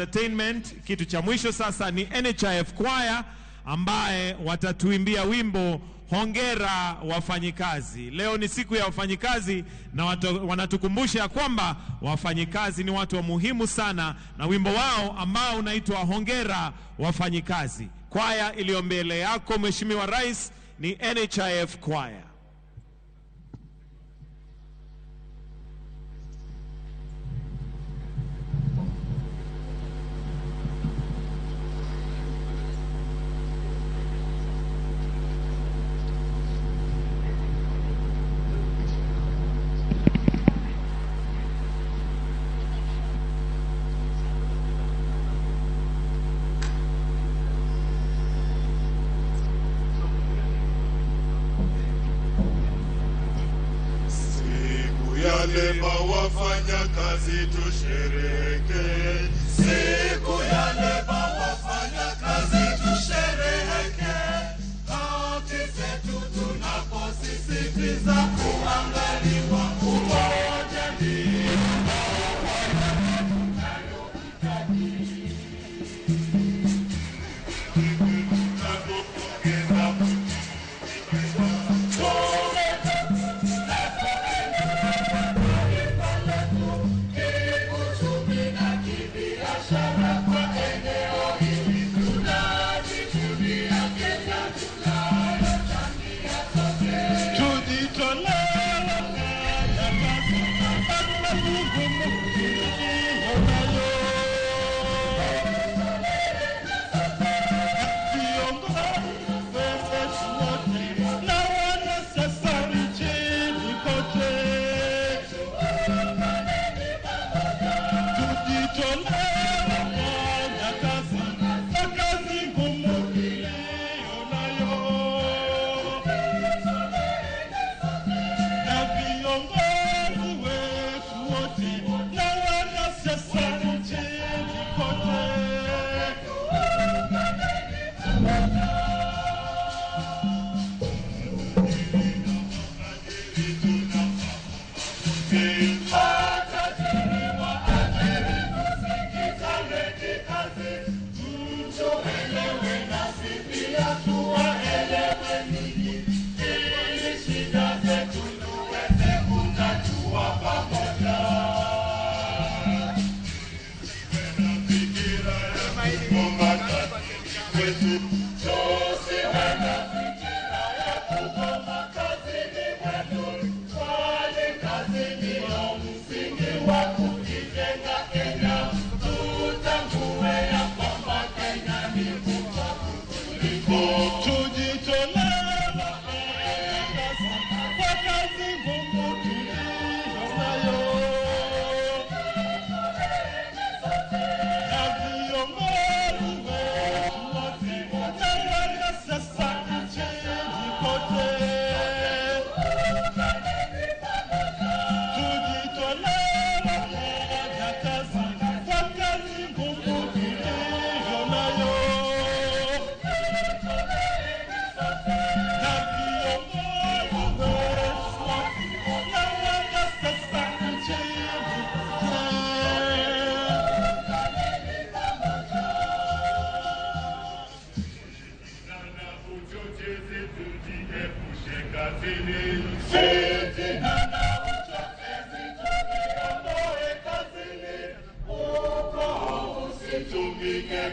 Entertainment. Kitu cha mwisho sasa ni NHIF Choir ambaye watatuimbia wimbo Hongera Wafanyikazi. Leo ni siku ya wafanyikazi na wanatukumbusha kwamba wafanyikazi ni watu wa muhimu sana, na wimbo wao ambao unaitwa Hongera Wafanyikazi. Choir iliyo mbele yako Mheshimiwa Rais ni NHIF Choir. Lema wafanya kazi tushereheke. Siku ya lema wafanya kazi tushereheke. Haki zetu tunaposisitiza kuangaliwa umoja ndio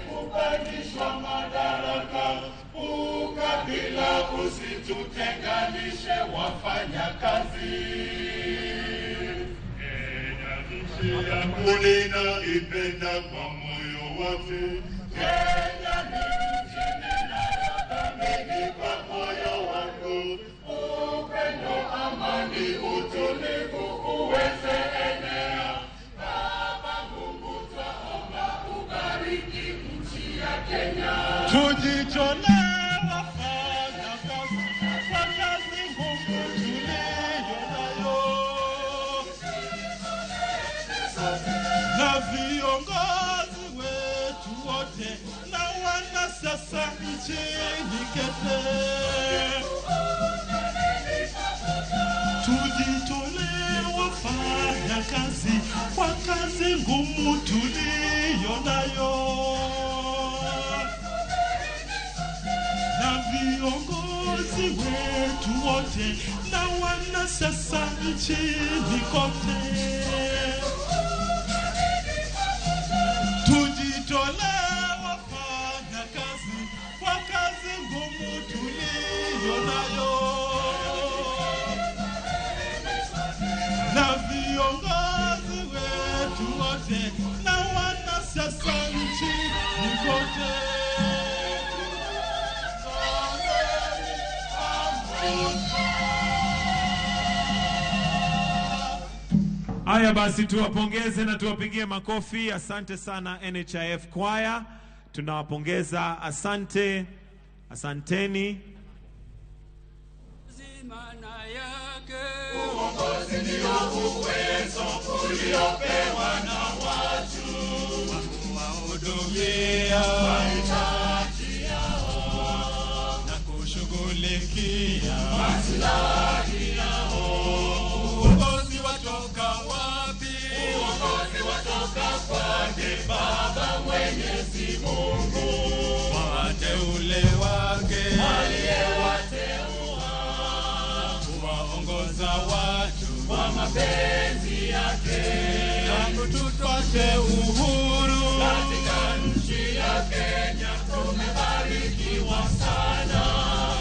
kupandishwa madaraka, ukabila usitutenganishe wafanyakazi. Kenya nchi yangu ninaipenda kwa moyo wote. Kenya ni nchi ninayothamini kwa moyo wangu. Upendo, amani, utulivu uweze enea. Baba Mungu twaomba ubariki nchi ya Kenya. Tujitolee wafanya kazi kwa kazi ngumu tuliyo nayo, na viongozi wetu wote na wanasiasa nchini Kenya. Tujitolee wafanya kazi kwa kazi ngumu tuliyo nayo. wote na wanasiasa nchini kote. Tujitolee wafanya kazi kwa kazi ngumu tuliyo nayo, na viongozi wetu wote na wanasiasa nchini kote. Haya basi, tuwapongeze na tuwapigie makofi. Asante sana NHIF Choir. Tunawapongeza, asante, asanteni. Zimana yake Uongozi ndio uwezo uliopewa na watu kuwahudumia mahitaji yao na kushughulikia maslahi yao. Uongozi watoka wapi? Uongozi watoka kwake Baba Mwenyezi Mungu, wateule wake aliyewateua kuwaongoza watu kwa mapenzi yake. Tangu tupate uhuru katika nchi ya Kenya, tumebarikiwa sana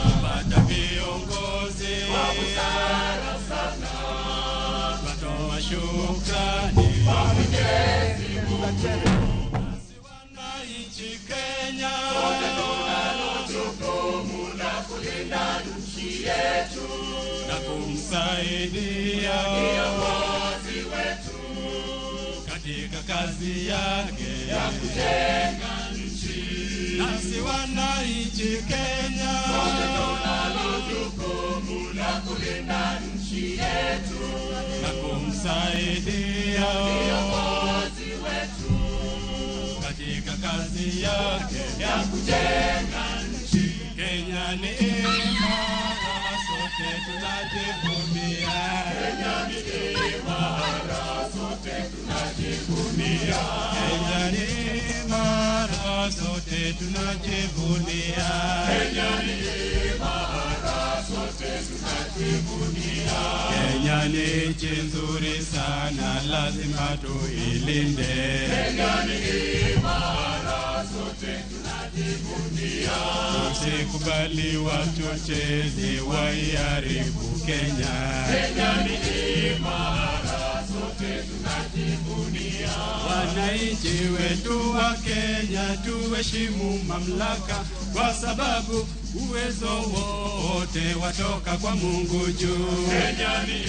kupata viongozi wa busara sana. Tunatoa shukrani kwa Mwenyezi Mungu. Wananchi Kenya, wote tunalo jukumu la kulinda nchi yetu na kumsaidia kiongozi wetu katika kazi yake ya kujenga nchi. Nasi wananchi Kenya, wote tunalo jukumu la kulinda nchi yetu na kumsaidia kiongozi wetu katika kazi yake ya kujenga nchi. Kenya ni imara, sote tunajivunia. Kenya ni imara, sote tunajivunia. Kenya ni imara, sote tunajivunia. Kenya ni imara, sote tunajivunia. Kenya ni nchi nzuri sana, lazima tuilinde. Kenya ni imara, sote tunajivunia. Tusikubali wachochezi waiharibu Kenya. Kenya ni imara, sote tunajivunia. Wananchi wetu wa Kenya, tuheshimu mamlaka, kwa sababu uwezo wote watoka kwa Mungu juu. Kenya ni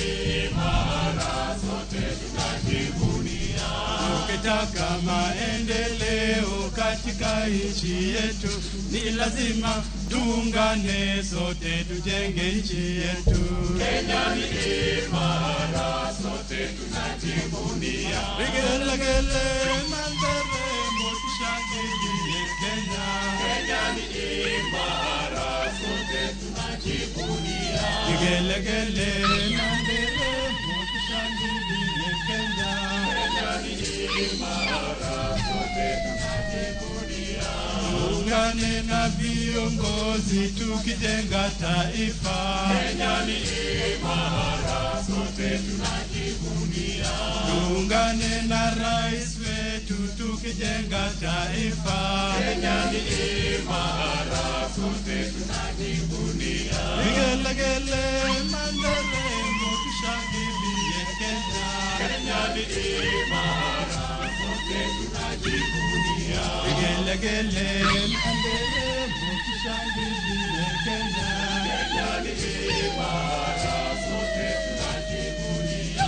imara, sote tunajivunia. Tukitaka maendeleo katika nchi yetu, ni lazima tuungane sote tujenge nchi yetu. Kenya ni imara, sote tunajivunia. Vigelegele na nderemo tushangilie Kenya. Kenya ni imara, sote tunajivunia. Vigelegele na nderemo tushangilie Kenya. Kenya ni imara, sote tunajivunia. Tuungane na viongozi tukijenga taifa. Kenya ni imara, sote tunajivunia. Tuungane na rais wetu tukijenga taifa. Kenya ni imara, sote tunajivunia. Vigelegele na nderemo tushangilie Kenya. Kenya ni imara, sote tunajivunia. Vigelegele na nderemo tushangilie Kenya. Kenya ni imara, sote tunajivunia.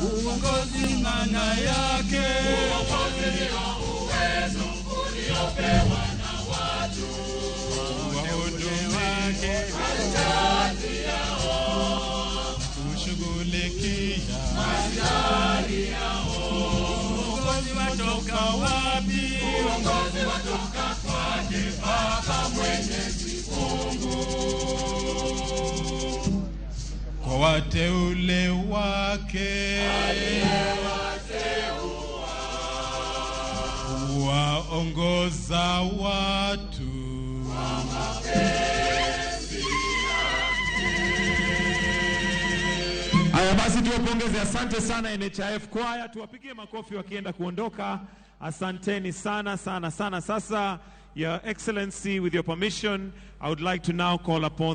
Uongozi maana yake, uongozi ndio uwezo uliopewa na watu wahudumia mahitaji yao, kushughulikia maslahi yao. Uongozi watoka wapi? Uongozi watoka kwake Baba Mwenyezi Mungu, kwa wateule wake aliyewateua kuwaongoza watu kwa mapenzi yake. Haya basi tuwapongeze, asante sana NHIF Choir, tuwapigie makofi wakienda kuondoka. Asanteni sana sana sana. Sasa, Your Excellency, with your permission, I would like to now call upon